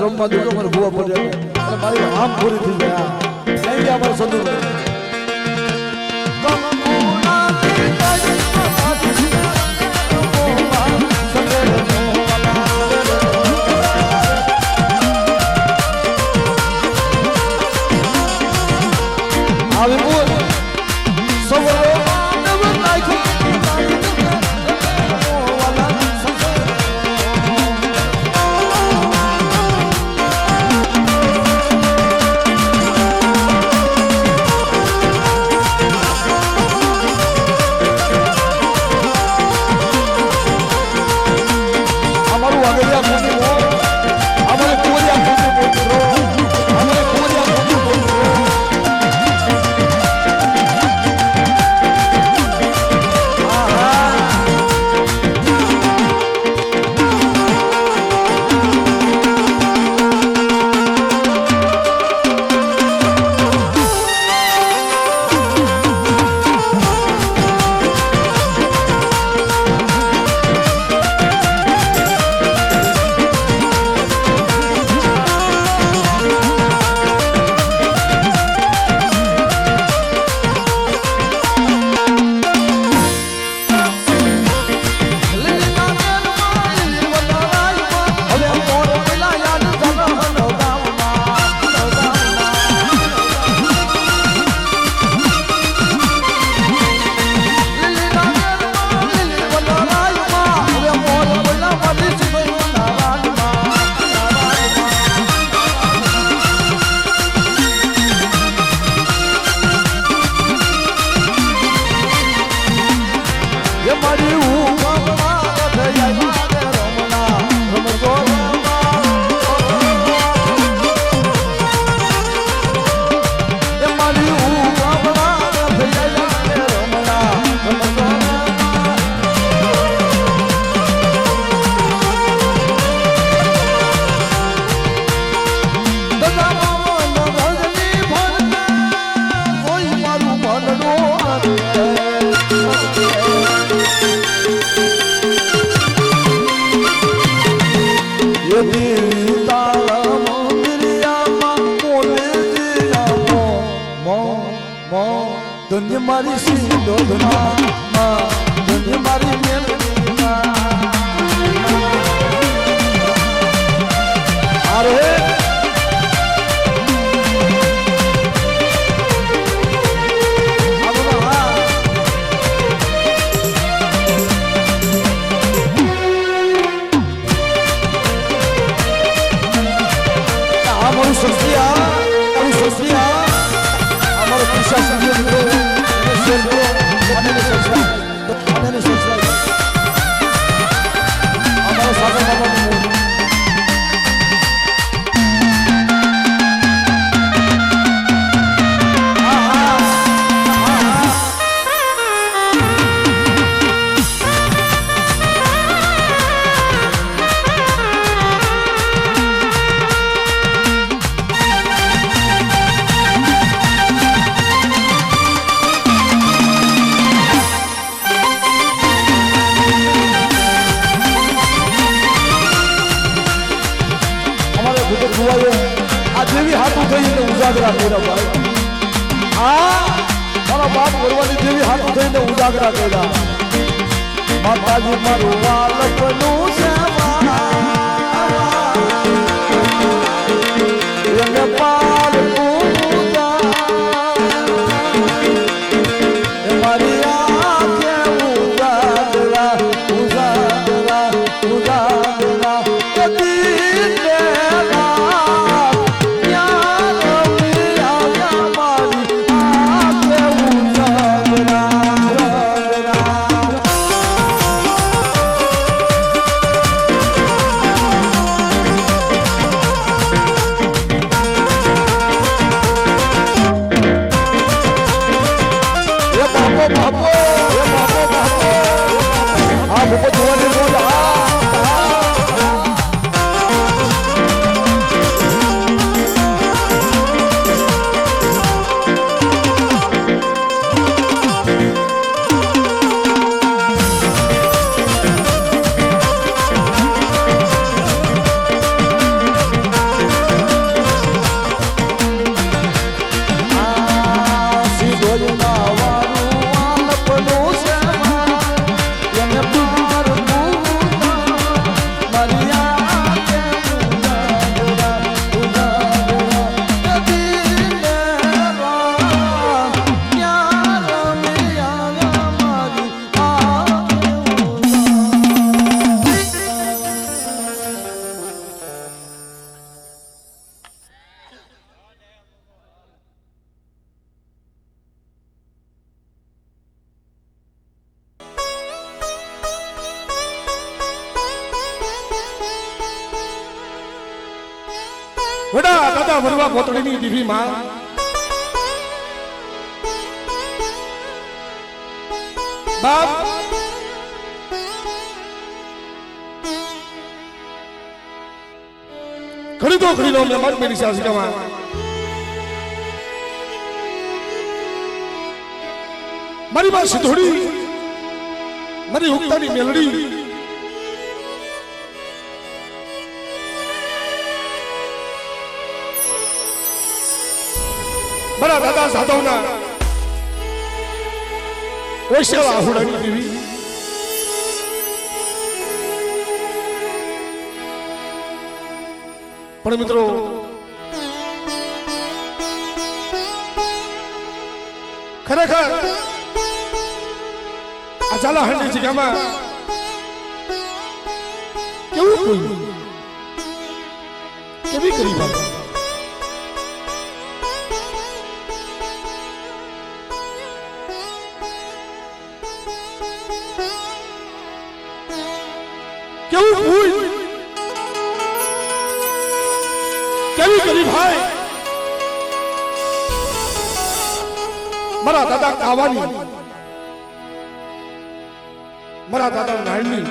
રમવા દેજો મને ભૂવા પડે અને મારી આમ પૂરી થઈ જાય નહીં અમારે સંદુ दुनिया मारी सीधो दुनिया मारी अरे हमारी सोचिया हमारे प्रशासन देवी हाथ उठाई उजागरा कर्या भाई मारा बाप भरवानी देवी हाथ उठाई उजागरा कर्या माताजी मारू बालकनु सेवा एने पाल पूजा मारी आंखे उजागरा उजागरा उजागरा વડા દાદા વરવા પોતળીની દીવી માં બાપ ખરીદો મેં મત મેરી સાસગામાં મારી માં સિધોડી મારી હુક્તાની મેલડી મારા દાદા સાધવના વૈશ્યા આહુડાની દેવી પણ મિત્રો ખરેખર આ ઝાલાહંડી જગ્યામાં કેવું કોઈ કેવી કરી વાત કેવું ભૂલ કેવી કરી ભાઈ મારા દાદા કાવાની મારા દાદા નાયની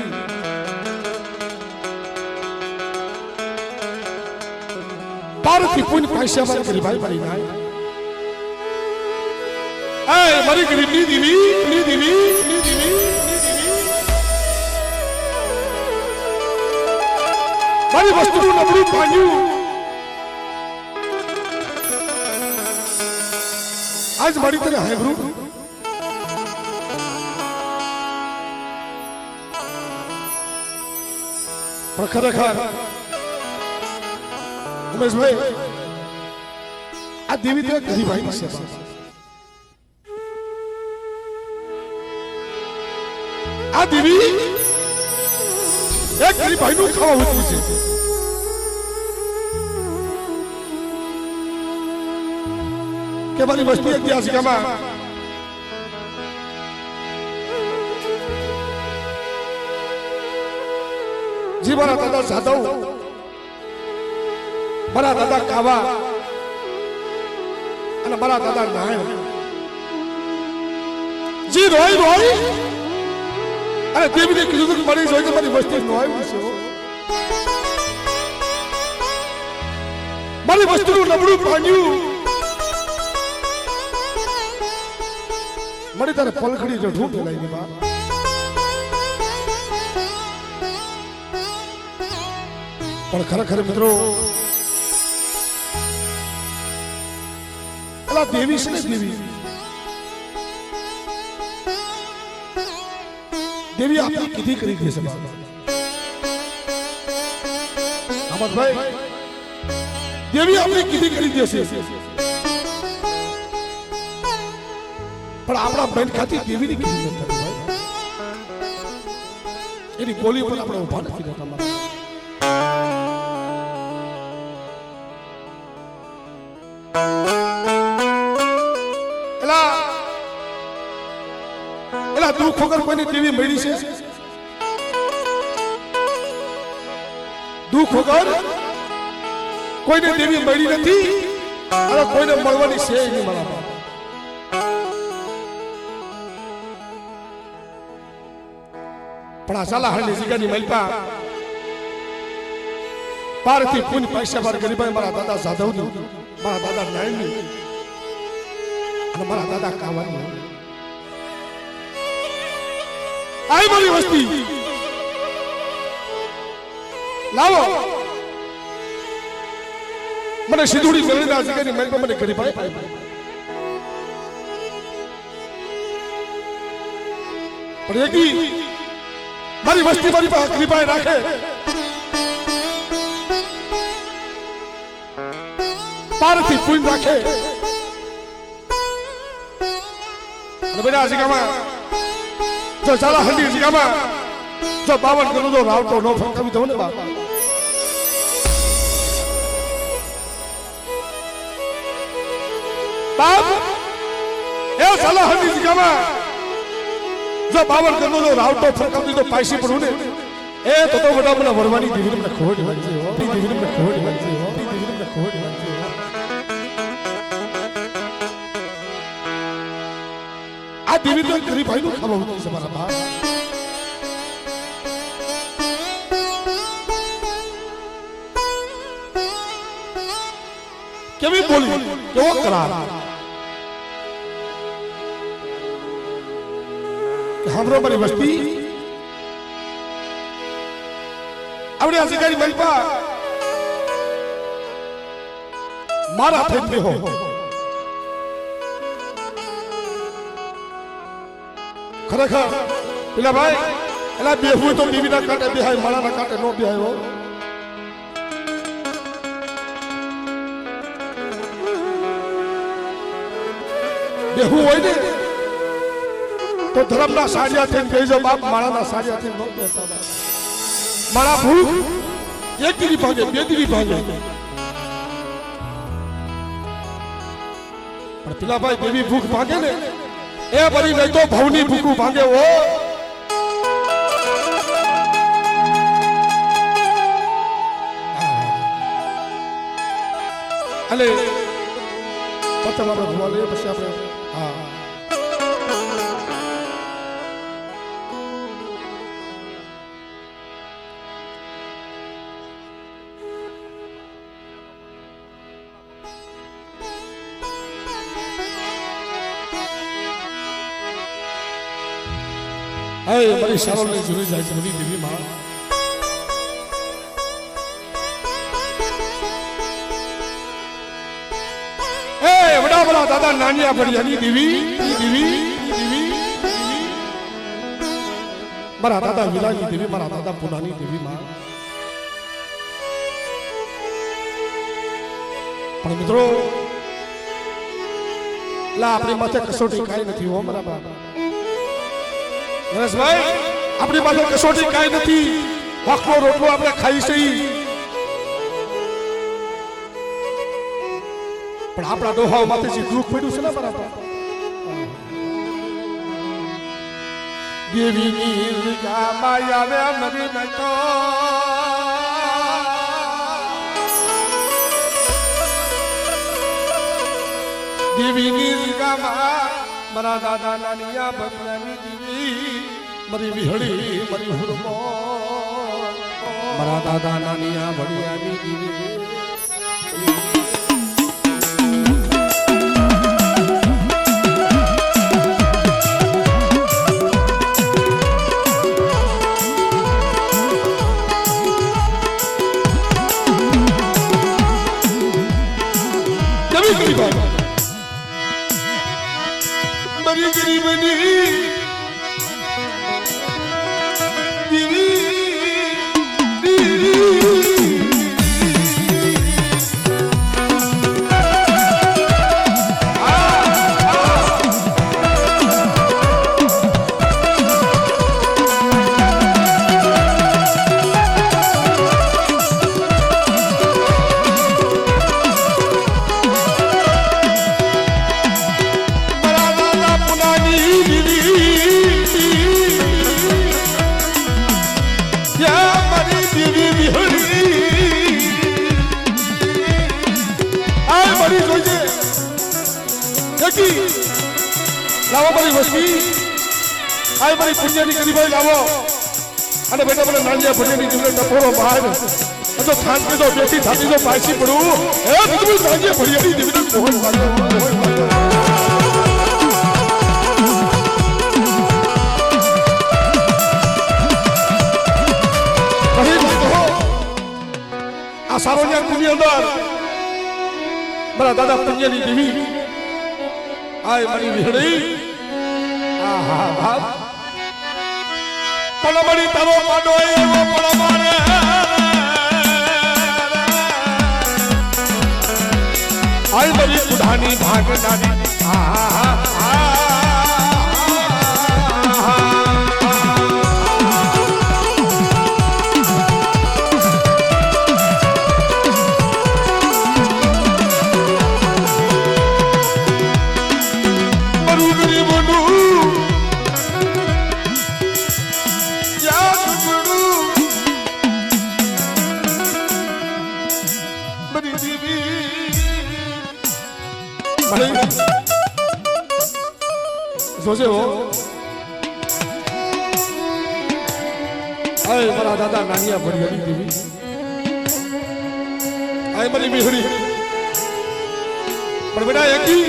પારથી પુન પૈસા પર કરી ભાઈ મારી નાય એ મારી ગરીબની દીવી મારી વસ્તુનું નબળું ભાંગ્યું આજ મારી તને હાંભળું પણ ખરેખર ઉમેશભાઈ આ દેવી તો ગરીબાઈની સેવા આ દેવી એક ગરીબાઈનું ખાવા હોતું છે કે મારી વસ્તી ઐતિહાસિકમાં જી મારા દાદા સાધવ મારા દાદા કાવા અને મારા દાદા નાયણ જી રોય અને દેવીને કીધું કે મરી જોઈ તો મારી વસ્તી નો આવી છે મારી વસ્તુનું નબળું ભાંગ્યું મળી તારે પલખડી રઢું ફેલાઈ બા પણ ખરેખર મિત્રો અલા દેવી છે ને દેવી આપની કીધી કરી દે છે અમરભાઈ દેવી આપની કીધી કરી દે છે પણ આપણા બેન ખાતી દેવીની કીધી નથી ભાઈ એની ગોલી પર આપણે ઉભા નથી રહેતા એલા દુઃખ વગર કોઈની દેવી મળી છે દુઃખ વગર કોઈને દેવી મળી નથી અને કોઈને મળવાની છે નહીં મળવા પણ આ ઝાલાહંડી જગ્યાની મલપા પારથી પુન પૈસા પર ગરીબાઈ મારા દાદા સાધવની મારા દાદા નાયણની અને મારા દાદા કાવાની આઈ મારી વસ્તી લાવો મને સિધુડી મેળવીના જગ્યાની મલપા મને ગરીબાઈ પણ એકી મારી વસ્તી મારી પાસે કૃપાએ રાખે પારથી પૂન રાખે અને બધા જગ્યામાં જો ઝાલાહંડી જગ્યામાં જો 52 કરોડ રાવટો નો ફરકાવી દઉં ને બાપા બાપ એ ઝાલાહંડી જગ્યામાં જો 52 કરોડ રાવટો ફરકાવી દીધો પાયસી પડું ને એ તો બધા મને વરવાની દેવીને મને ખોટ વાંચી હો દેવીને મને ખોટ વાંચી હો દેવીને મને ખોટ વાંચી હો આ દેવી તો ગરીબ ભાઈનું ખાવા ઉતરી છે મારા બા કેવી બોલી કેવો કરાર हमरो बड़ी वस्ती अपने अधिकारी मलपा मारा थे में हो खरेखर પેલા ભાઈ એલા બેહું તો બીવી ના કાટે બેહાય મારા ના કાટે નો બેહાય હો બેહું હોય ને તો ધર્મના સાડિયા થઈને બેજો બાપ માળાના સાડિયા થઈને નો બેતા બાપ મારા ભૂખ એક દીવી ભાગે બે દીવી ભાગે પણ પેલા ભાઈ દેવી ભૂખ ભાગે ને એ બરી નહીં તો ભવની ભૂખું ભાગે હો અલે પછી આપણે ભૂવા લઈએ પછી આપણે હા Hey, mari sharon ne juri jai juri devi ma. Hey, bada dada naniya badiya ni devi. Mara dada vilani devi, mara dada punani devi ma. પણ મિત્રો લા આપણી માથે કસોટી કાઈ નથી હો મારા બાપ નરેશભાઈ આપણી પાસે કસોટી કાઈ નથી હકનો રોટલો આપણે ખાઈ સહી પણ આપણા ડોહાઓ માથે જે દુઃખ પડ્યું છે ને બરાબર દેવીની ગામાં આવે મરી નતો દેવીની ગામાં મારા દાદા નાનિયા ભગવાનની દેવી મરી વિહળી મરી હુરમો મારા દાદા નાનિયા ભડિયાની દેવી मरी गरीबनी લાવો મારી વસ્તી આ મારી પુણ્યની કરી ભાઈ લાવો અને બેટા મને નાનિયા ભણ્યાની જીવને ટપોરો બહાર તો ખાન કે તો બેઠી થાતી તો પાછી પડું એ બધું નાનિયા ભણ્યાની જીવને કોણ વાળો આ સારોનિયા કુની અંદર મારા દાદા પુણ્યની દેવી આય મારી વિહળી આહા બાપ પલમણી તારો પાડો એવો પલમારે આય મારી કુઢાની ભાગનારી આહા ભલે જોજે હો આય મારા દાદા નાનિયા ભરિયાની દેવી આય મારી બિહડી પણ બેટા એકી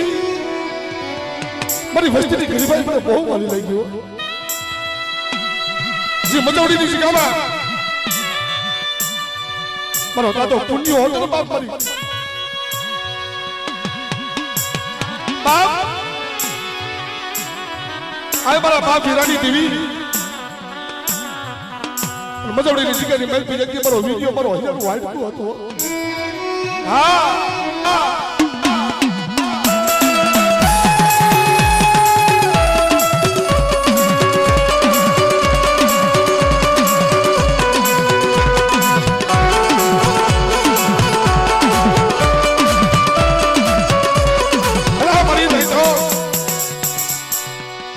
મારી વસ્તીની ગરીબાઈ મને બહુ વાલી લાગી ગયો જે મજવડીની શિકામાં મારો દાદો પુણ્ય હતો ને બાપ મારી બાપ આય મારા બાપ હીરાની દેવી મજવડીની શિકાની મેલ પી જતી મારો વિડિયો મારો હીરાનું વાઈટું હતું હા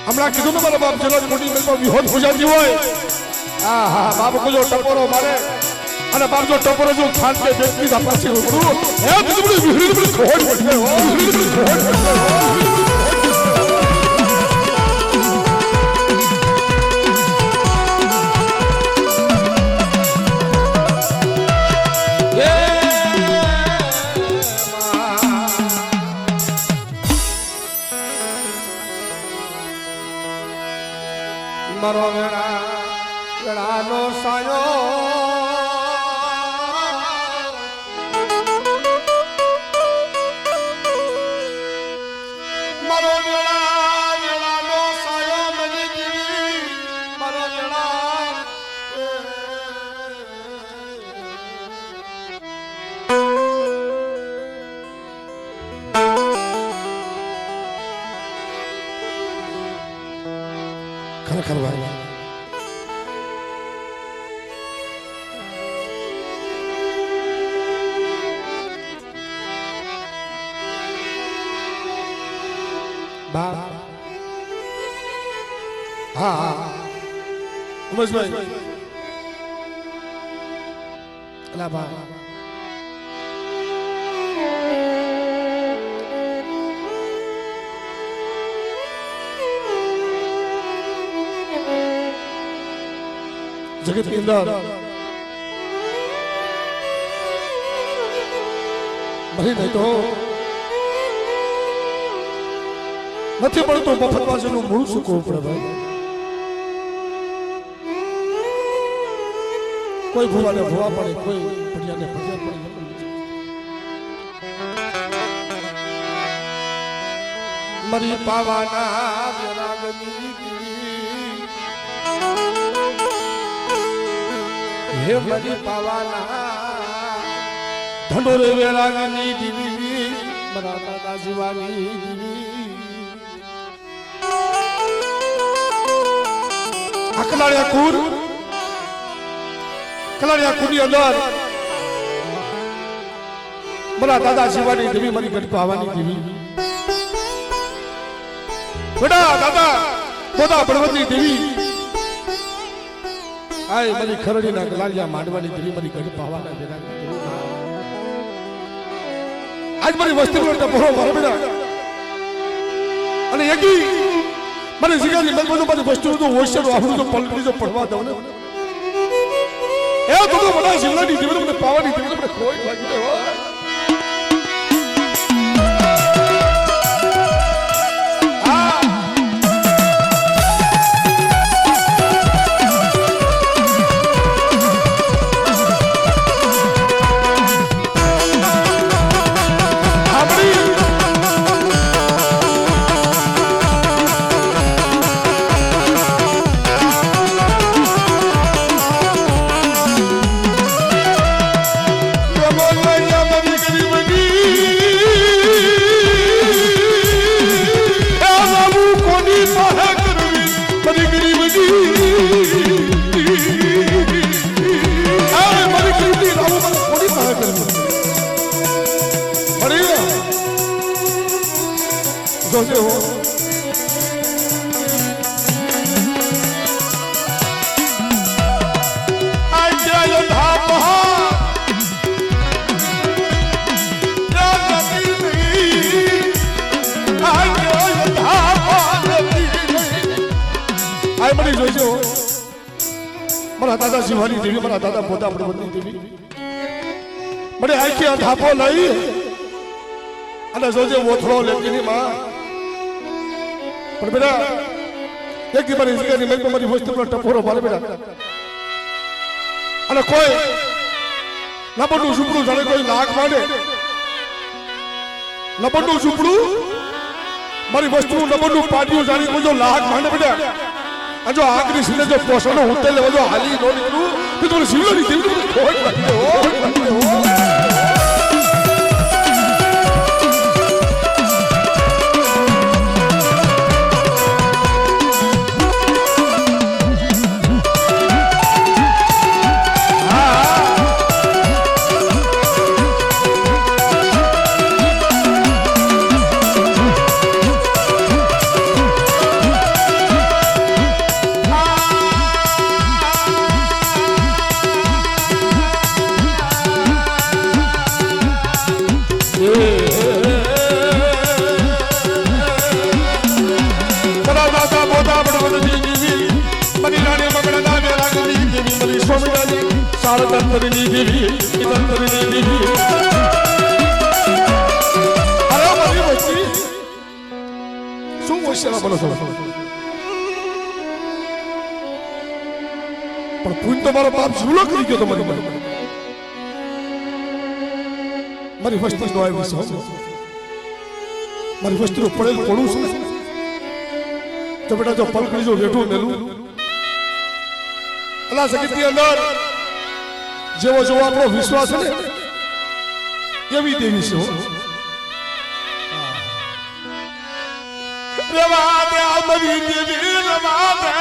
હમણાં કીધું ને મારા બાપ જેનો મોટી મેલમાં વિહોત પૂજાતી હોય હા હા બાપ કો જો ટપોરો મારે અને બાપ જો ટપોરો જો ખાન કે બેટી દા પાછી ઉડું હે તું વિહરી ખોડ પડે હો વિહરી ખોડ પડે મારો વેળાનો સાયો મારો વેળાનો સાયો મને જીવી મારો વેળા ખરેખર ભાઈ બા હા ઉમેશભાઈ અલા બા જગત ની અંદર મરી નહીં તો નથી પડતું મફત વાસનું મૂળ સૂકવવું પડે ભાઈ કોઈ ભૂવાને ભૂવા પડે કોઈ ભડિયાને ભડિયા પડે મરી પાવાના વિરાગની હે મરી પાવાના ધંડોરે વેરાગની દીવી મારા દાદા જીવાની દીવી કલાળિયા કુરની અંદર મારા દાદા જીવાની દેવી મારી ગઢ પાવાની દેવી બેટા દાદા પોતા બળવંતની દેવી આય મારી ખરડીના કલાળિયા માંડવાની દેવી મારી ગઢ પાવાના દેવી આજ મારી વસ્તી પર બહુ મારો બેટા અને એકી મને શીખાની મેલમાં બધી વસ્તુઓ તો હોશિયાર આપણું તો પલટી જો પડવા દઉં ને એ તો બધા શિવલાની જીવન મને પાવાની જીવન મને કોઈ લાગી દે જોજે હો આજો ધામ મારા દાદા શિવાની દેવી મારા દાદા પોતા પ્રબંધની દેવી મને આખી અંધાપો લઈ અને જોજે ઓથળો લેતીની માં પણ બેટા એક દી મારી જગ્યાની મેં મારી વસ્તુ પર ટપોરો મારે બેટા અને કોઈ લપડનું ઝૂંપડું જાણે કોઈ લાખ માંડે લપડનું ઝૂંપડું મારી વસ્તુ લપડનું પાટિયું જાણે કોઈ જો લાખ માંડે બેટા જો આગની સીને જો પોષણો ઉતરે લેવા જો હાલી નો નીકળું તો તમને શિવલાની દેવી ખોટ લાગી તંત્રની દેવી તંત્રની દેવી અરે મારી વસ્તી શું હોશિયાર બોલો છો પણ પૂન તો મારો બાપ ઝૂલો કરી ગયો તો મારી વસ્તી નો આવી છે મારી વસ્તીનું પડેલ પડું છે તો બેટા જો પલકડી જો વેઠું મેલું અલા સગીતની અંદર જેવો જેવો આપણો વિશ્વાસ છે ને એવી દેવી છે રેવાદે અમારી દેવી રેવાદે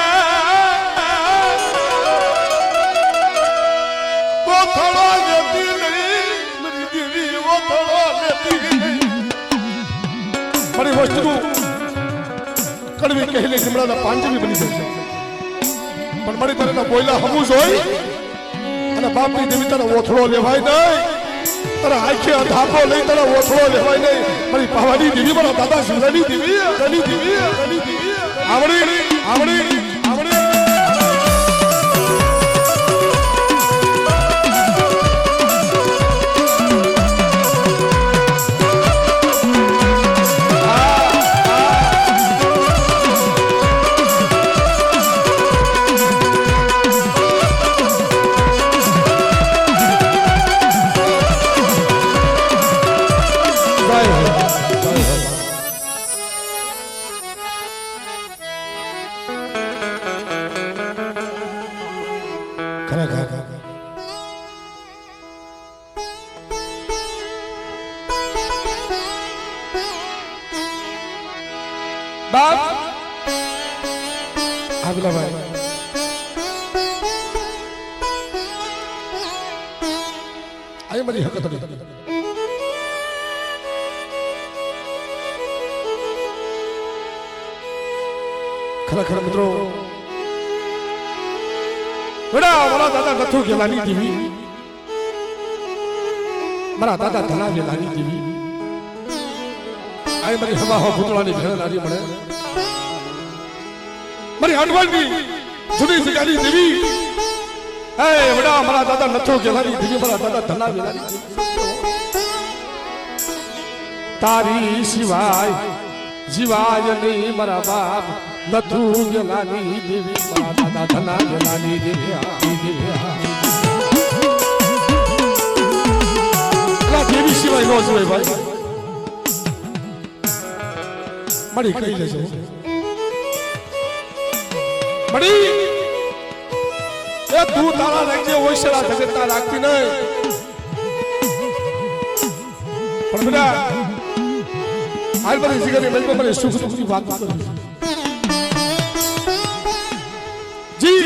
ઓથળો લેતી નહીં મારી દેવી ઓથળો લેતી મારી વસ્તુ કડવી કહેલી હમણાં પાંચમી બની જશે પણ મારી તરફના બોયલા હમું જોઈ અને બાપની દેવી તારા ઓથળો લેવાય નહીં તારા આંખે અધાપો લઈ તારા ઓથળો લેવાય નહીં મારી પાવાની દેવી મારા દાદા શિવરાની દેવી આવડી આવડી આવડી બાપ આગલા ભાઈ આય મારી હકત હતી ખરેખર મિત્રો મારા દાદા નથુ ગેલાની દેવી મારા દાદા ધલા ગેલાની દેવી આય મારી હવા હો ભૂતળાની ભેળ લારી મળે મારી હડવાડની જુદી જગાની દેવી હે વડા મારા દાદા નથુ ગેલાની દેવી મારા દાદા ધલા ગેલાની તારી સિવાય જીવાય નહીં મારા બાપ નથુ ગેલાની દેવી મારા દાદા ધલા ગેલાની દેવી દેવી સિવાય નો જોય ભાઈ મળી કહી લેજો મળી એ તું તારા રાખજે ઓઈસરા જગતના રાખતી નહીં પણ બેટા હાલ બધી જગ્યાએ મેં મને સુખ દુઃખની વાત કરી જી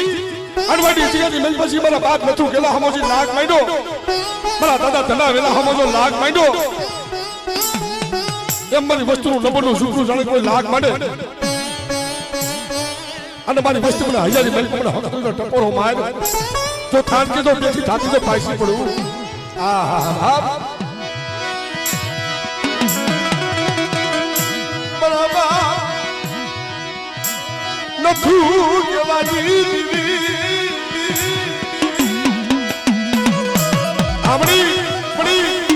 અડવાડી જગ્યાની મેં પછી મારા બાપ નથું ગેલા હમોજી લાગ માંડ્યો મારા દાદા ધના વેલા હમોજો લાગ માંડ્યો એમ મારી વસ્તુનું નબળનું ઝૂકરું જાણે કોઈ લાગ માંડે અને મારી વસ્તુ મને હજારી મેલ મને હકનો ટપોરો માર જો થાન કે જો બેઠી થાતી તો પાઈસી પડું આ હા બરાબર નથુ કેવાની દીવી આમડી પડી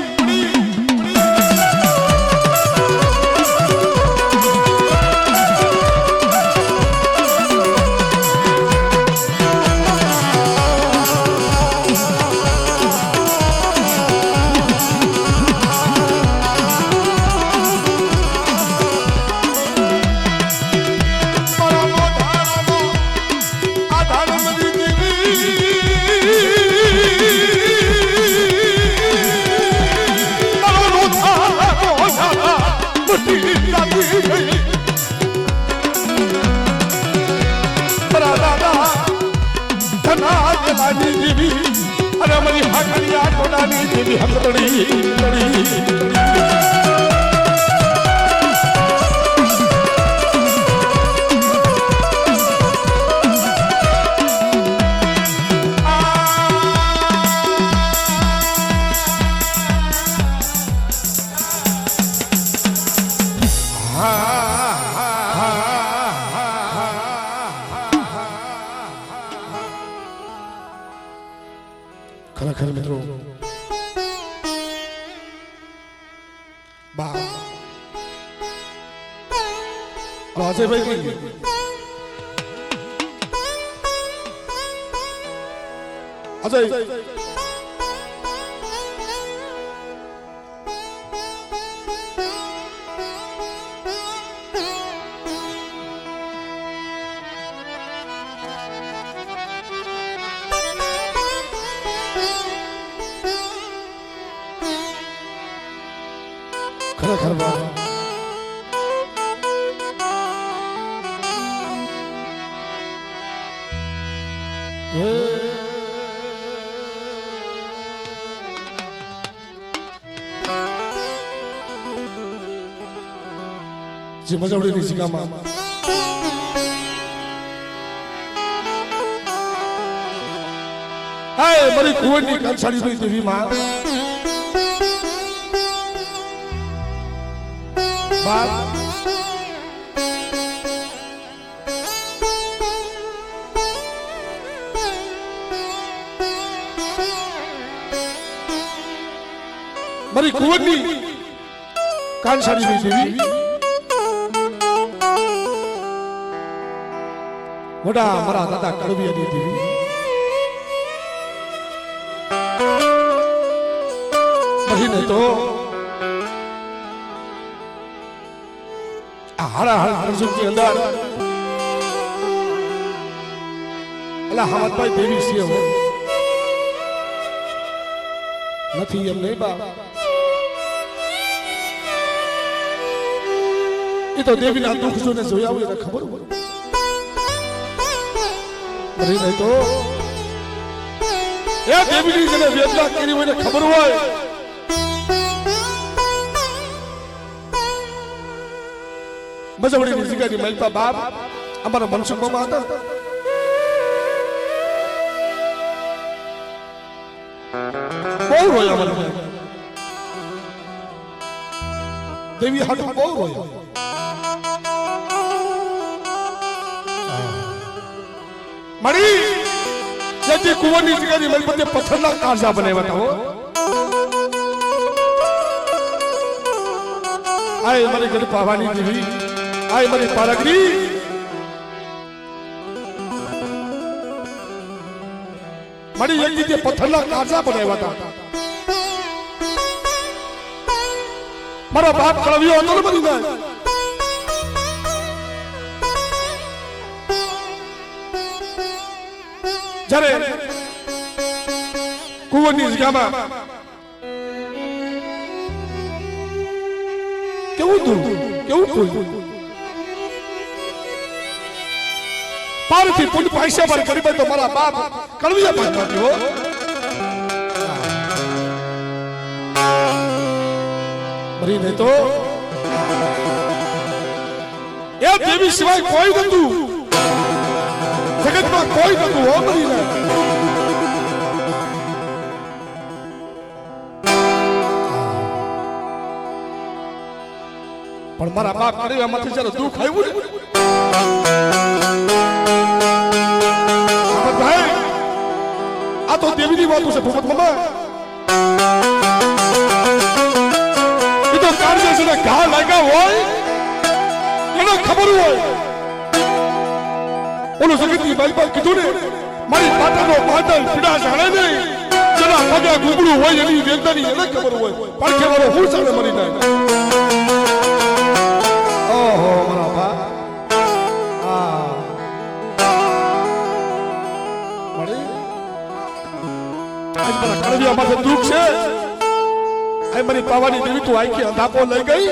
અરે મારી હાકરિયા ટોડાની જેવી હકડી ખરેખર મિત્રો બા અજયભાઈ કઈ અજય ખરેખર બા જે મજાવડીની શિકામાં હાય મારી કુંવરની કંસારી ભાઈ દેવી માં બાપ મારી કુંવરની કાનસારી ભાઈ દેવી મોટા મારા દાદા કડવિયાની દેવી મહીને તો હારા હારા હરસુખની અંદર અલા હામદભાઈ દેવી છે હો નથી એમ નહીં બા એ તો દેવીના દુઃખ જોઈને જોયા હોય એટલે ખબર હોય મરી નહીં તો એ દેવીની જેને વેદના કરી હોય ને ખબર હોય મજવડીની જગ્યાની મલપા બાપ અમારા મનસુખમાં હતા બહુ રોયા મને દેવી હાટ બહુ રોયા મળી જે કુંવરની જગ્યાની મલપતે પથ્થરના કાંસા બનાવ્યા હતા હો આય મારી ઘર પાવાની દેવી આય મારી પારગરી મારી એક રીતે પથ્થરના કાંસા બનાવ્યા હતા મારો બાપ કળવ્યો હતો ને બની જાય જ્યારે કુંવરની જગ્યામાં કેવું તું કેવું ફૂલ પારથી પુલ પૈસા પર કરી તો મારા બાપ કળવિયા પર કર્યો મરી નહીં તો એ દેવી સિવાય કોઈ નતું જગતમાં કોઈ નતું હો મરી નહીં પણ મારા બાપ કર્યું એમાંથી જયારે દુઃખ આવ્યું ને ભાઈ આ તો દેવીની વાતો છે ભગત મામા ને ઘા લાગ્યા હોય એને ખબર હોય ઓલો જગતની બાઈ કીધું ને મારી પાટાનો પાટણ પીડા જાણે નહીં જેના પગે ગુગળું હોય એની વેદનાની એને ખબર હોય પડખે વાળો હું સામે મરી જાય ઓહો મારા બા હા મળી આજ મારા કળવિયા માથે દુઃખ છે આ મારી પાવાની દેવી તું આખી અંધાપો લઈ ગઈ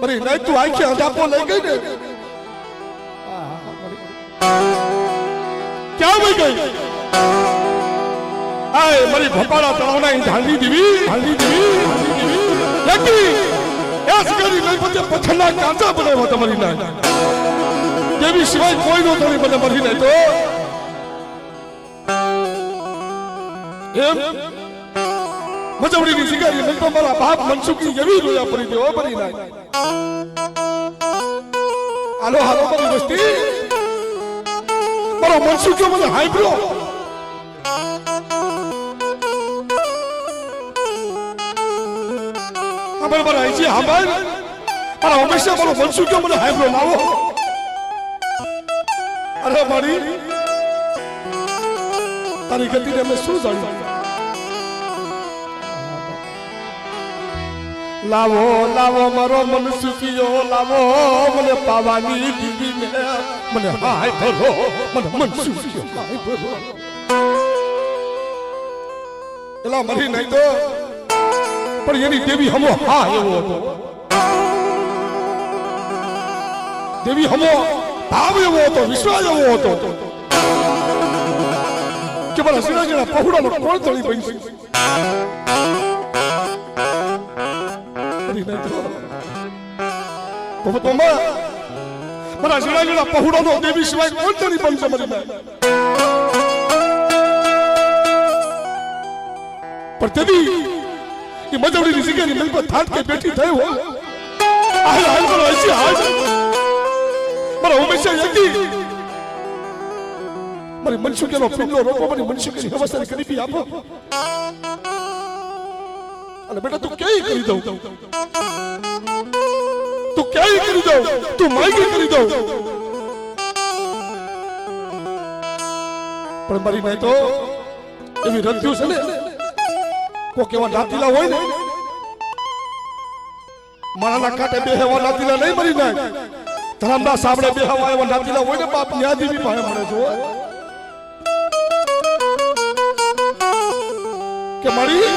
મારી નહીં તું આખી અંધાપો લઈ ગઈ ને ક્યાં વઈ ગઈ આય મારી ભપાડા તળાવના ઢાંડી દેવી લકી એસ કરી લઈ પછી પથ્થરના કાંચા બનાવ્યા તમારી ના દેવી સિવાય કોઈ નો થોડી મને મરી નહીં તો એમ મજવડીની શિકારી નહીં તો મારા બાપ મનસુખી એવી રોયા પડી દેવો પડી ના હાલો હાલો મારી વસ્તી મારો મનસુખ્યો મને હાંભળ્યો આપણે મારા અહીંથી હાંભળ મારા હંમેશા મારો મનસુખ્યો મને હાંભળ્યો લાવો અરે મારી તારી ગતિને અમે શું જાણ્યું લાવો લાવો મારો મનસુખિયો લાવો મને પાવાની દીદીને મને હાય ભરો મને મનસુખિયો હાય ભરો એલા મરી નહીં તો પણ એની દેવી હમો હા એવો હતો દેવી હમો ભાવ એવો હતો વિશ્વાસ એવો હતો કે મારા સિરાજીના પહોળાનો કોણ તળી બની મારા સિરાજીના પહોળાનો દેવી સિવાય કોણ તળી બનશે મરી પણ તેથી એ મજવડીની શિકારી મિલ પર થાટ કે બેઠી થઈ હોય હાલ હાલ મારો હસી હાલ મારા હંમેશા યકી મારી મનસુખીનો પિંડો રોકો મારી મનસુખીની વ્યવસ્થા કરી બી આપો અને બેટા તું ક્યાંય કરી દઉં તું ક્યાંય કરી દઉં તું માગી કરી દઉં પણ મારી ભાઈ તો એવી રત્યું છે ને કો કેવા નાતીલા હોય ને મારાના કાંટે બે હેવા નાતીલા નહીં મરી નાય ધરમદા સાબડે બે હેવા એવા નાતીલા હોય ને બાપ ન્યાદી બી પાસે મળે છો કે મળી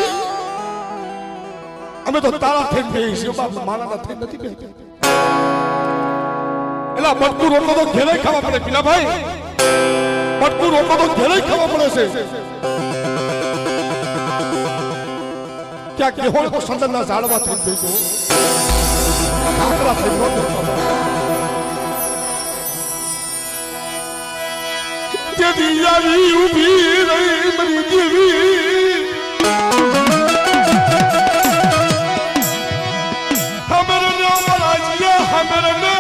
અમે તો તારા થઈને બેહી છે બાપ મારાના થઈને નથી બેહી એલા મટકું રોટલો તો ઘેરે ખાવા પડે પીલા ભાઈ મટકું રોટલો તો ઘેરે ખાવા પડે છે ક્યાં કેહોળ કો સંદનના ઝાડવા થઈ બેસો કાકરા થઈ નહોતો દેવી આવી ઊભી રહી મારી દેવી હમરે ને મરાજીયા હમરે ને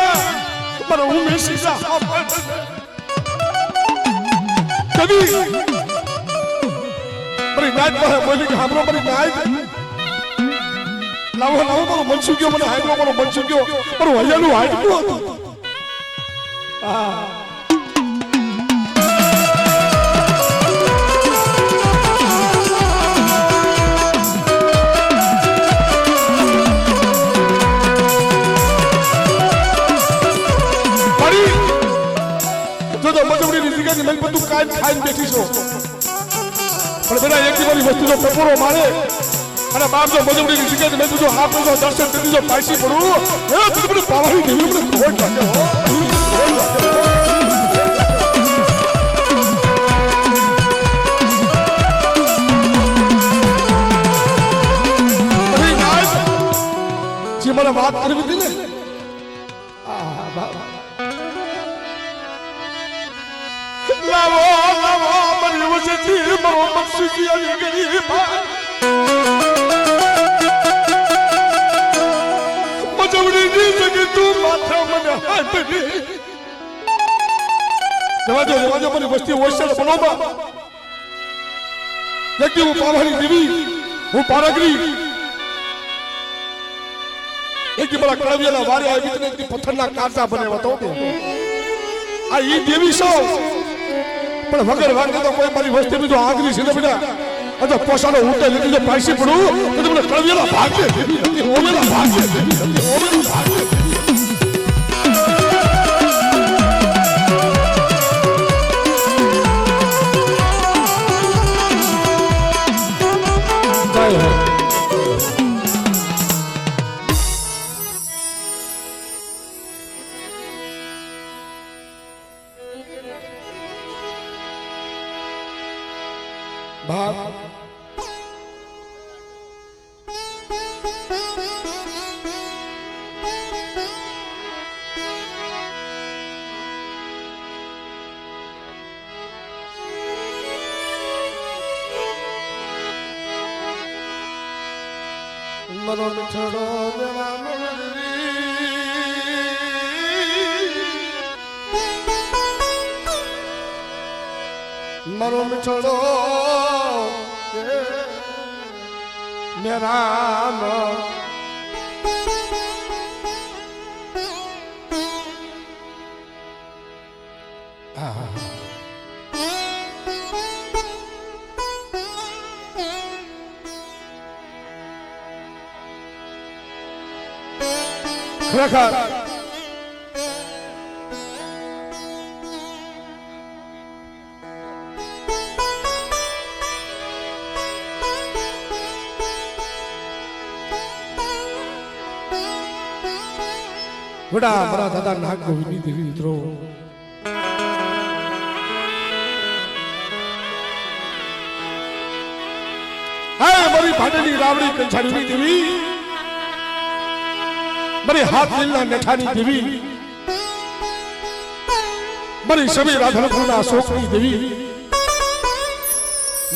મારો ઉમેશી સા કદી મારી નાઈટ પર બોલી કે હામરો મારી નાઈટ લાવો લાવો મારો મનસુખ્યો મને હાઈડ્રો મારો મનસુખ્યો મારો હૈયાનું હાઈડ્રો હતું મેં બધું કાઈ ખાઈને બેઠી છો પણ બેટા એક દિવસની વસ્તુનો ટપોરો મારે અને બાપ જો મજબૂરી શીખે મેં તું આ પેલો દર્શન કરી દીધો પાછી પડું હે તું મને પાવાની દેવી મને ખોટ લાગે હો જે મને વાત કરવી હતી ને લાવો લાવો મારી વસતી મારો મનસુખી આવી ગઈ મજવડીની જગ્યાએ તું માથા મને હાંભળી જવા દો મારી વસ્તી હોશિયાર બનોમાં જગ્યા હું પાવાની દેવી હું પારગરી કે મારા કળવિયાના વારે આવી તને એક પથ્થરના કાંટા બનાવ્યા તો આ ઈ દેવી છો પણ વગર વાગે તો કોઈ મારી વસ્તી બીજો આગરી છે ને બેટા અતો પોસાનો ઉતે લીધી જો પાછી પડું તો મને કળવિયાના ભાગે ઓમેલા ભાગે ઓમેલા ભાગે ભાગ મરો છોડો દેવા મરો છોડો મેરા રામ ખરેખર વડા મારા દાદા નાગ ગોવિંદની દેવી મિત્રો હા મારી ભાડેલી રાવડી કંછાડીની દેવી મારી હાથ લીલના નેઠાની દેવી મારી સમી રાધનપુરના શોકની દેવી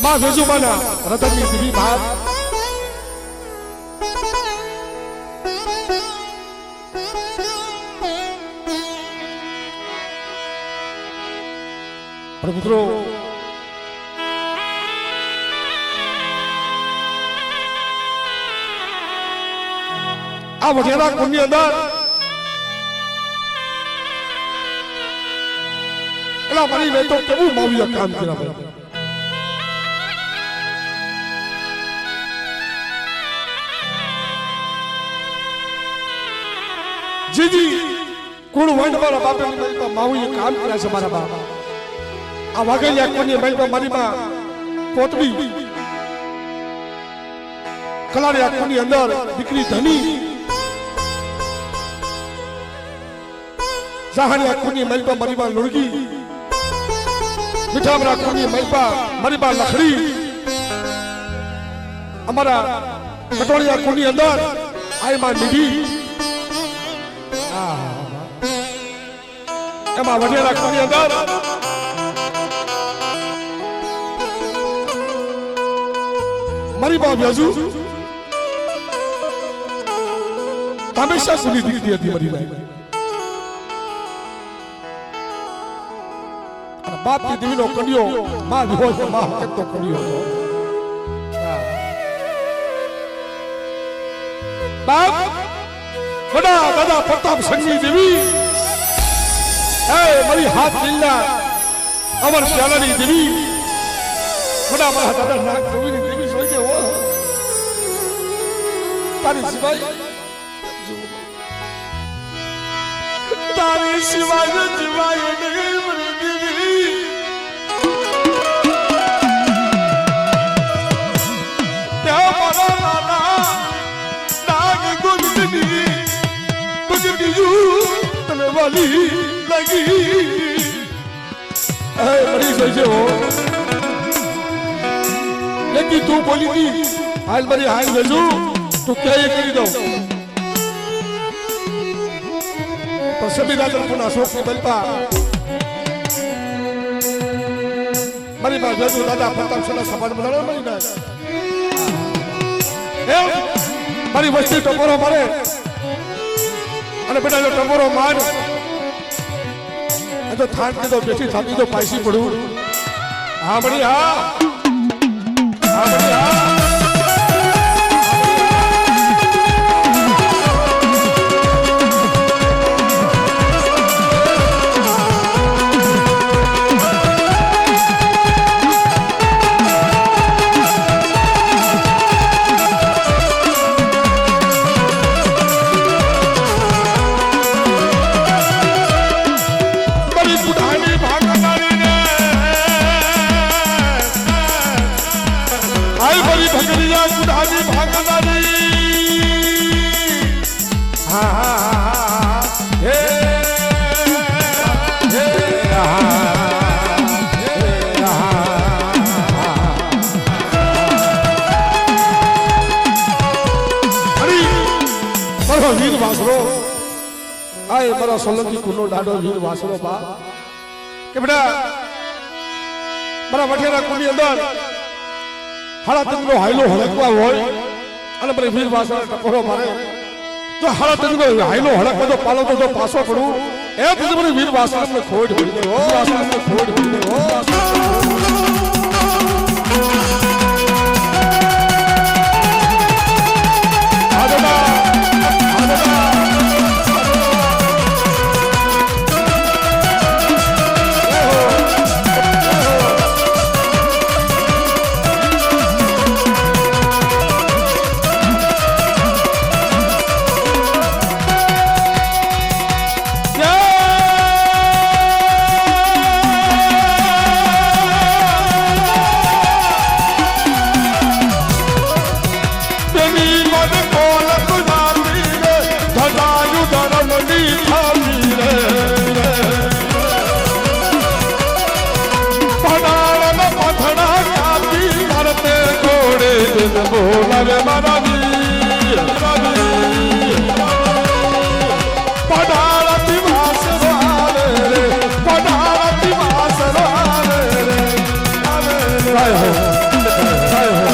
માં વેજુમાના રતનની દેવી ભાત પણ મિત્રો આ વઢેરા કુંડની અંદર એલા મારી મેં તો કેવું માવ્યા કામ કર્યા ભાઈ જીજી કોણ વંડ મારા બાપે માવી કામ કર્યા છે મારા બાપ આ વાઘેલિયા કોની મહેલમાં મારી માં પોતડી કલાડિયા કોની અંદર દીકરી ધની જહાનિયા કોની મહેલમાં મારી માં લુણગી મીઠામરા કોની મહેલમાં મારી માં લખડી અમારા કટોળિયા કોની અંદર આઈ માં નિધિ એમાં વઢેરા કોની અંદર મારી બા વ્યાજુ હંમેશા સુધી દીકરી હતી મારી બા બાપ ની દેવીનો કન્યો માં વિહોય માં હકતો કન્યો હતો બાપ વડા દાદા પ્રતાપ સંગની દેવી હે મારી હાથ લીલા અમર શ્યાલાની દેવી વડા મારા દાદા નાગ ગોવિંદની દેવી સોઈ હો તારી સિવાય તારી સિવાય જીવાય નહીં મારી દેવી ત્યાં મારા નાના નાગ ગોવિંદની બગડીયું તને વાલી લાગી હે મરી સોઈ હો લેકી તું બોલી દી હાલ મારી હાલ વેજુ તું ક્યાં કરી દઉં પણ સભી રાધનપુરના શોકની બલપા મારી માં વેજુ દાદા પ્રતાપ સના સભાન બનાવો મારી ના મારી વસ્તી ટકોરો મારે અને બેટા જો ટકોરો માર તો થાક કે તો બેઠી થાકી તો પાછી પડું હા બડી હા મારી ભગરિયા કુડાની ભાગનારી હા હા હા હે વીર વાસરો આ એ મારા સોલંકી કુનો ડાડો વીર વાસરો બા કે બેટા મારા વઠેરા કુની અંદર હાડા તંગનો હાયલો હળકવા હોય અને મને વીર વાસરો ટકોરો મારે જો હાડા તંગનો હાયલો હળકવા જો પાલો તો જો પાછો પડું એ પછી મને વીર વાસરો મને ખોડ પડી ગયો વાસરો મને ખોડ પડી ગયો બોલાવે મારા વીર પડાળતી વાસરો આવે રે પડાળતી વાસરો આવે રે જય હો જય હો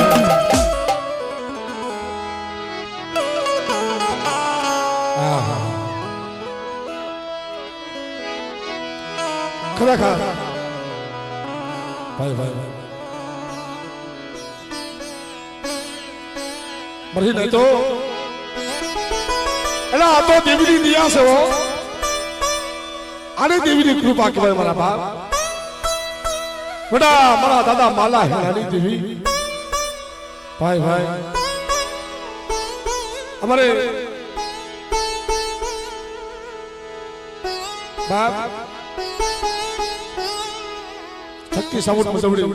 ખરેખર ભાઈ ભાઈ મરી નહીં તો એટલે આ તો દેવીની દયા છે હો આને દેવીની કૃપા કહેવાય મારા બાપ બેટા મારા દાદા માલા હેરાની દેવી ભાઈ ભાઈ અમારે બાપ છત્તી સાઉટ મસવડી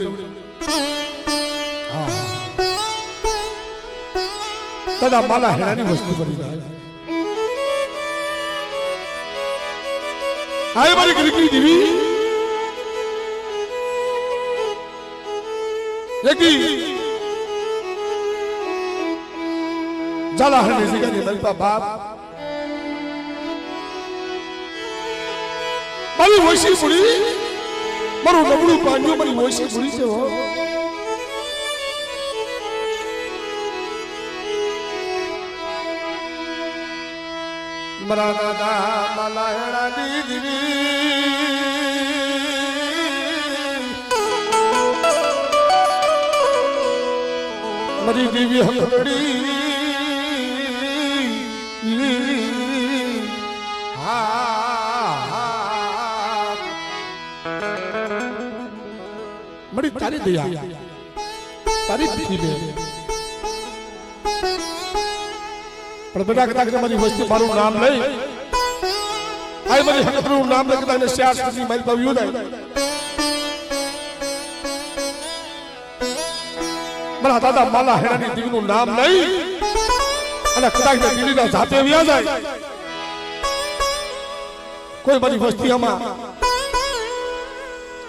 દાદા માલા હેરાની વસ્તુ બની જાય આય મારી ગરીબી દેવી એકી જાલા હરને જગ્યાની મલપા બાપ મારી વોશી પૂરી મારું નબળું પાંડ્યું મારી વોશી પૂરી છે હો મારા દાદા માલા હેરાની દેવી મારી દેવી હકડી મારી તારી દયા તારી પીઠી બે પણ બેટા કદાચ મારી વસ્તુ મારું નામ લઈ આય મારી હકનું નામ લઈ કદાચ શ્યાસ સુધી મારી પાવ્યું નહીં મારા દાદા માલા હેરાની દેવીનું નામ લઈ અને કદાચ દિલ્હીના જાતે વ્યા જાય કોઈ મારી વસ્તી આમાં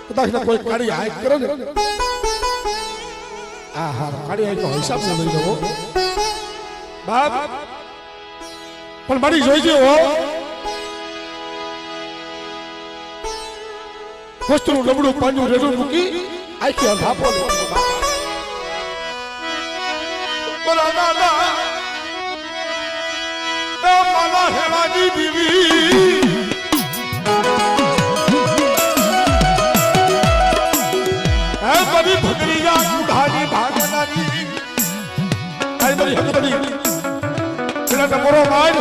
કદાચ કોઈ કાળી હાઈક કરે ને આ હા કાળી હાઈક નો હિસાબ ન લઈ જવો બાપ પણ મારી જોઈજો હો વસ્તુનું નબળું પાંજું રેડું મૂકી આખી અંધાપો માલા હેરાની દેવી મારી ભગરીયા કુઢાની ભાગનારી આય મારી હકડી એના ટકોરો માર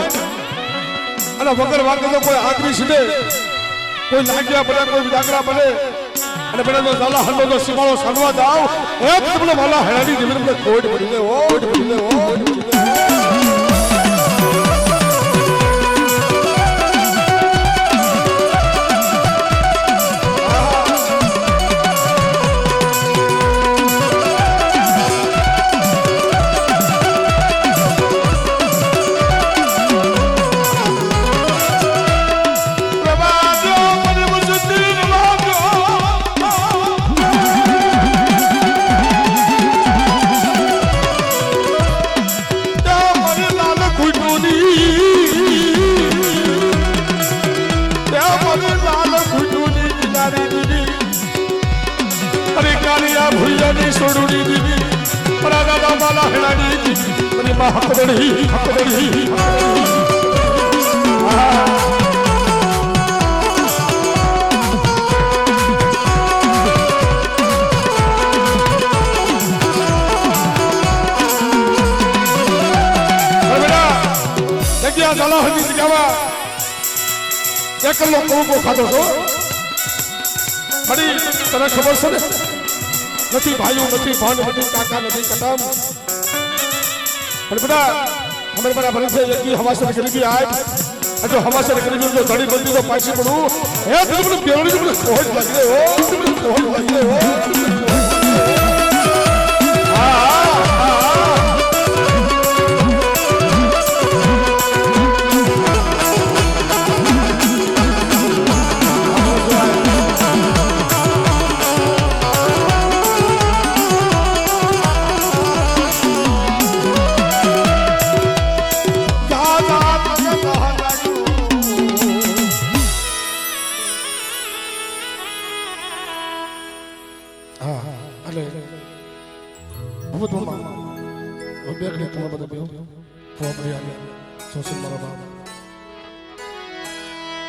અને વગર વાગે તો કોઈ આદમી સીધે કોઈ લાગ્યા પડે કોઈ વિદાગરા પડે અને પેલા તો ઝાલા હલ્લો તો સીમાળો સાંડવા જાવ એ તમને માલા હેરાની દેવી તમને ખોટ પડી લે ઓટ પડી લે ઓટ પડી લે માં હકદડી હકદડી ઝાલા હની જગ્યામાં એકલો કોકો ખાધો છો બડી તને ખબર છે ને નથી ભાઈઓ નથી ભાન નથી કાકા નથી કટામ પણ બધા हमारे बड़ा भरत है कि हवा से गरीबी आए जो हवा से गरीबी जो धड़ी बंदी तो पैसे पड़ू ए तुम बेवड़ी तुम खोज लगे हो तुम खोज लगे हो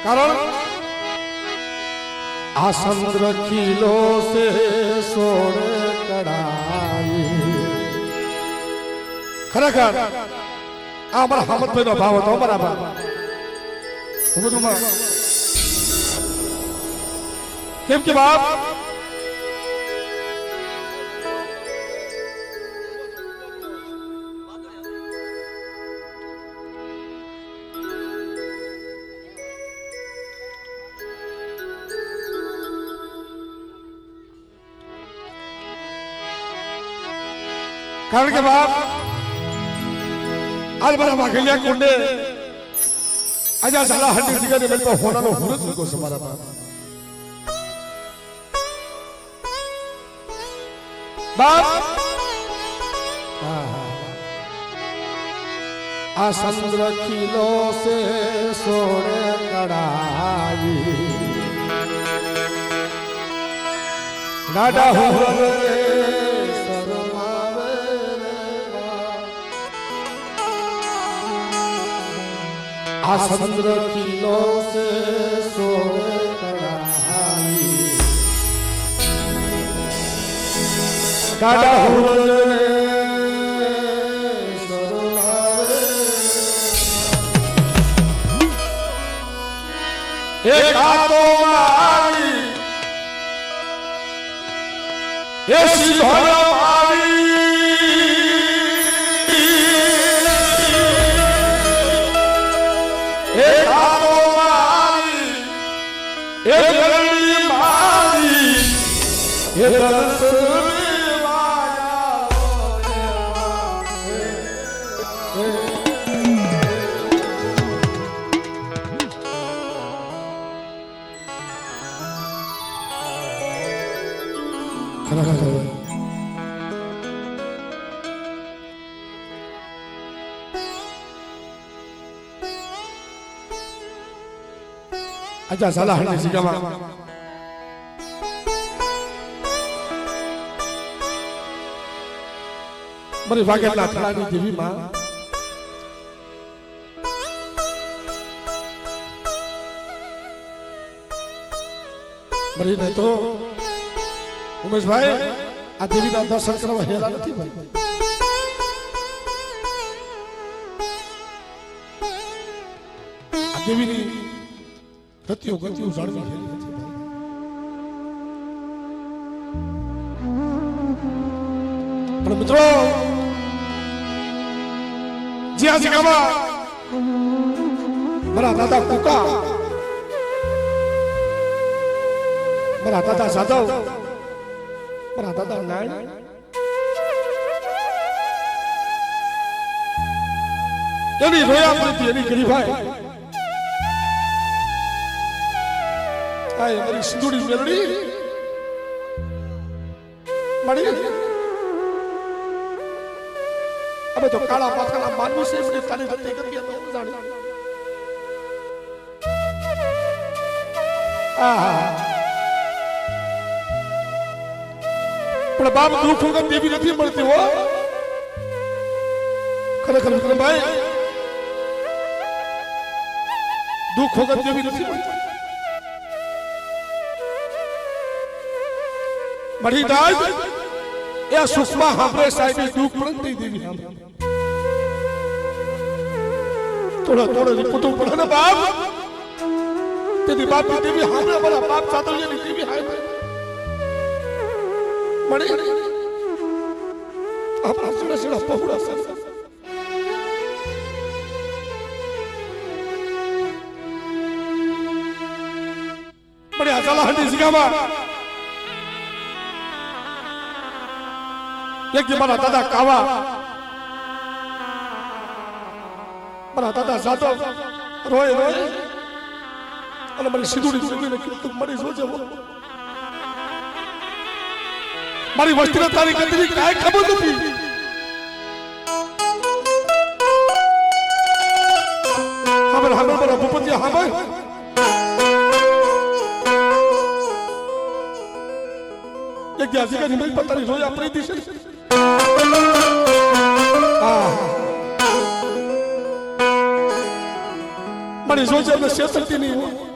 कारण आ समुद्र किलो से सोने कड़ाई खरेखर आ हमारा हमत पे भाव હતો બરાબર કેમ કે બાપ કારણ કે બાપ આજ મારા વાઘલિયા કુંડે આજે ઝાલા હંડી જગ્યાએ મેં તો હોનાનો હુરત મૂકો છે મારા બાપ બાપ આ સમુદ્ર કિલો સે સોને કડાઈ નાડા હુરત आ समुद्र किलो से सोने कड़ाई डाडा हुरने सरमावे एक आतो मारी ये सिंहरा मारी अच्छा साला हंडी सिगामा मरी वागेला थलानी देवी मां मरी नहीं तो उमेश भाई आ देवी ना दर्शन करवा हेला नहीं भाई आ देवी नी गतियों जाणवी हेली નથી પણ મિત્રો જ્યાં જગ્યામાં મારા દાદા કુકા મારા દાદા જાદવ મારા દાદા નાયણ એની રોયા પ્રતિ એની ગરીબાઈ આય મારી સિંદૂરી મેલડી મળી अब तो काला पाथला मानवी से अपने ताने दत्ते कर दिया तो जाने पर बाप दुख होगा देवी नहीं मरती हो ખરેખર વિક્રમભાઈ દુઃખ વગર જેવી નથી પડતી મળી જાય એ સુખમાં હાંભળે સાહેબ દુઃખ પણ નહીં દેવી થોડો થોડો પૂતું પડે ને બાપ તેની બાપ દેવી હાંભળે મારા બાપ સાતવજે દેવી હાય મળી આપણા સુડા સુડા પહોળા સર મળી આ ચાલા જગ્યામાં એક દી મારા દાદા કાવા મારા દાદા જાદવ રોય રોય અને મને સીધુડી સીધુડીને કીધું મરી જોજે મારી વસ્તીને તારી ગતિની કાંઈ ખબર નથી હાબર હાબર મારા ભૂપતિ હાબર એક દી આજીકાની મેં પતારી જોઈ આપણી દિશે મારી જોજે અમે શેષક્તિ નહીં હોય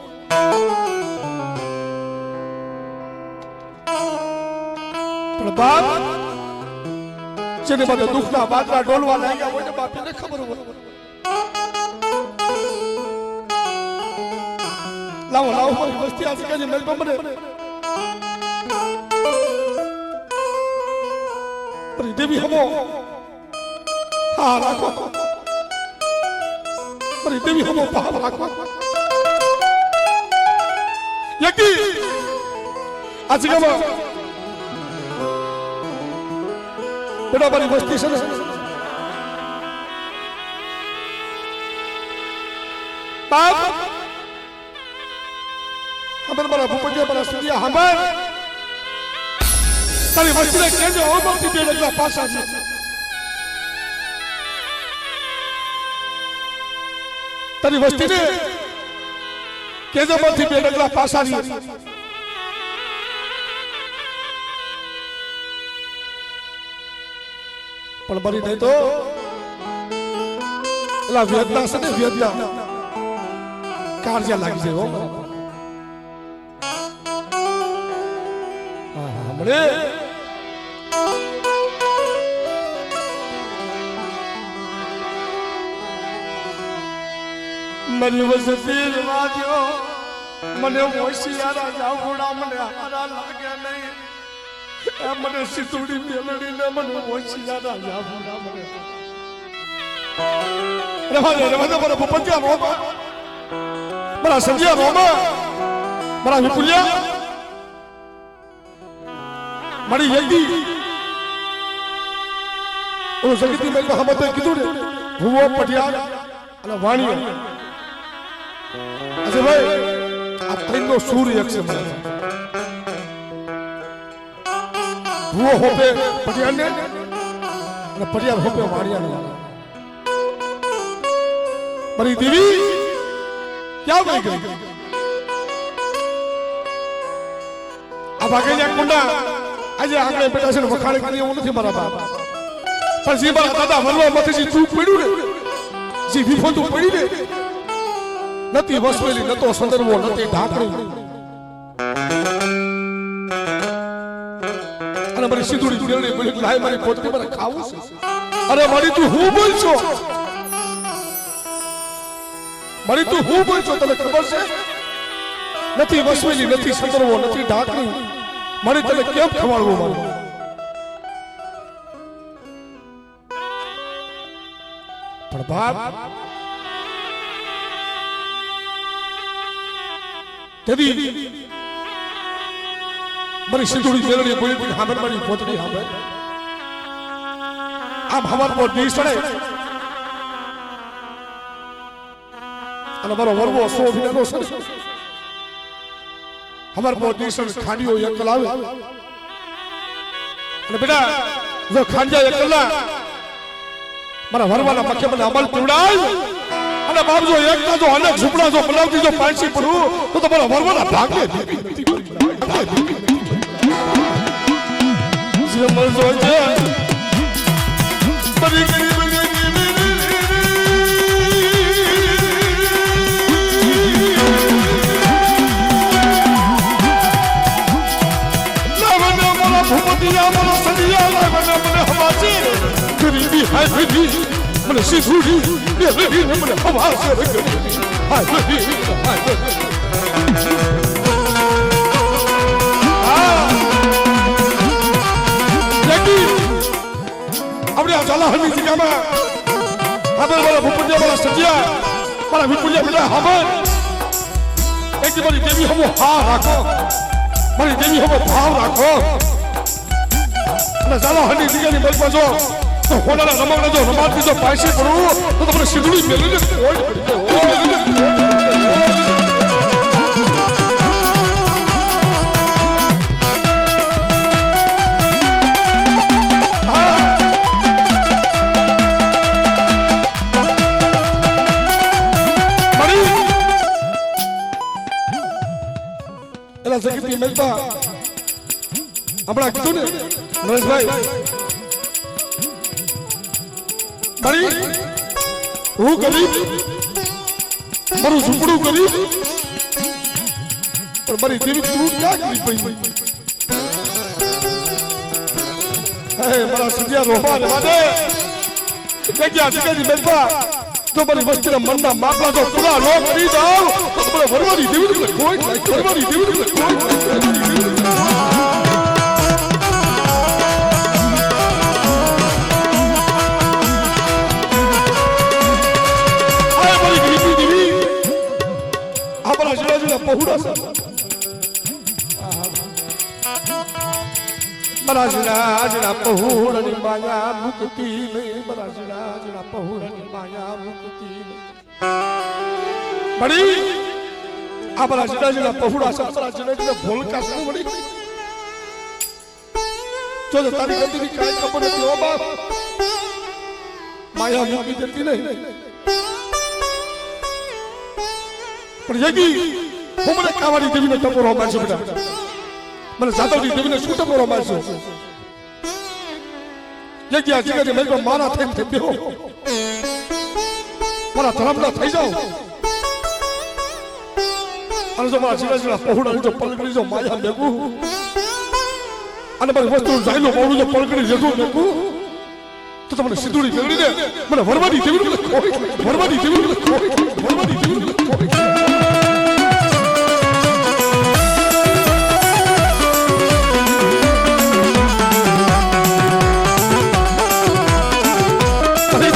પણ બાપ જેને બધા દુઃખના બાદલા ડોલવા લાગ્યા હોય ને બાપને ખબર હોય લાવો લાવો મારી વસ્તી આજે કાજે મેલ બમરે પણ દેવી હમો હા રાખો પણ દેવી હમો પા રાખો યકી આજે ગમો બેટા મારી વસ્તી છે ને બાપ હમણાં મારા ભૂપતિયા મારા સુરિયા હમણાં તારી વસ્તીને કહેજો ઓમથી બે ડગલા પાછા છે તારી વસ્તીને કહેજો ઓમથી બે ડગલા પાછા છે પણ બરી નહીં તો એલા વેદના છે ને વેદના કાળજા લાગી જાય હો હમણે મારી વસતી વાજો મને હોશિયારા જાવડા મને હારા લાગે નહીં મને સિતુડી મેલડીને મને હોશિયારા જાવડા મને રવા મારા ભૂપતિયા રોમા મારા સંજયા રોમા મારા વિપુલિયા મારી યદી ઓ જગતી મેં હમતે કીધું ને ભૂવો પટિયાર અને વાણીઓ અજય ભાઈ આ ત્રણનો સૂર્ય એક છે ભૂવો હોપે પટિયાર ને અને પટિયાર હોપે વાણિયા ને મારી દેવી ક્યાં ગઈ આ ભાગેજા કુંડા આજે આપણે બેટા છે વખાણ કરી એવું નથી મારા બાપ પણ જે મારા દાદા વરવા માંથી જે ચૂક પડ્યું ને જે વિફોતું પડી ને નથી વસવેલી નતો સંદર્ભો નથી ઢાંકણી અને મારી સિંદુડી મેળડી બોલી લાય મારી પોતની મારે ખાવું છે અરે મારી તું હું બોલ છો મારી તું હું બોલ છો તને ખબર છે નથી વસવેલી નથી સંદર્ભો નથી ઢાંકણી મારી તને કેમ ખવાડવું મારું પણ બાપ તેદી મારી સિંધુડી મેલડી બોલી હાબર મારી પોતડી હાબર આમ હવાર પર દીસડે અને મારો વરવો સો વિનાનો છે હમાર પર દીસડ ખાડીઓ એકલ આવે અને બેટા જો ખાંજા એકલા મારા વરવાના મખે મને અમલ પીવડાય અને બાપ જો એકતા જો અનેક ઝૂપડા જો બનાવતી જો પાંચી પડું તો મારા વરવાના ભાગે જે મરજો છે બરી ગરીબ હાય ભેજી મને સીધુડી એ લડી મને હવા સે ગડી હાય ભેજી હાય આપણે આ ચાલા હની જગ્યામાં આપણે મારા ભૂપતિયા મારા સજ્યા મારા વિપુલિયા બેટા હાબર એક મારી દેવી હમો હા રાખો મારી દેવી હમો ભાવ રાખો અને ચાલો હની જગ્યાની બલમાં જો તો હોનારા રમકડા જો રમાડતી જો પાછી પડું તો તમને સીધુડી મેળવીને કોઈ સગીતી મેલપા આપણા કીધું ને નરેશભાઈ મારી હું ગરીબ મારું ઝૂંપડું ગરીબ પણ મારી દેવી તું ક્યાં ગરીબ ભાઈ હે મારા સજ્યા રોહા ને વાદે કે ક્યાં જગ્યાની મેલપા જો મારી વસ્તીના મનના માપલા જો પૂરા લો કરી જાવ તો મને વરવાની દેવી કોઈ વરવાની દેવી કોઈ બરાજના પહોળની માયા મુક્તિ નહીં બરાજના પહોળની માયા મુક્તિ બડી આ બરાજના પહોળા સાસરા જને ભોલકા શું બડી જો તારી ગતિની કાઈ ખબર નથી ઓ બાપ માયા મુક્તિ દેતી નહીં પણ યગી હું મને કાવાની દેવીને ટપોરો મારશે બેટા મને જાદવની દેવીને શું ટપોરો મારશે જગ્યા જગ્યાની મેં મારા થઈ બેહો મારા ધર્મના થઈ જાઓ અને જો મારા જીરા પહોળા જો પલકડી જો માયા મેગું અને મારી વસ્તુ જાયલો મોડું જો પલકડી જતું મેગું તો તમને સિંદૂરી મેળવીને મને વરવાની દેવી વરવાની દેવી વરવાની દેવી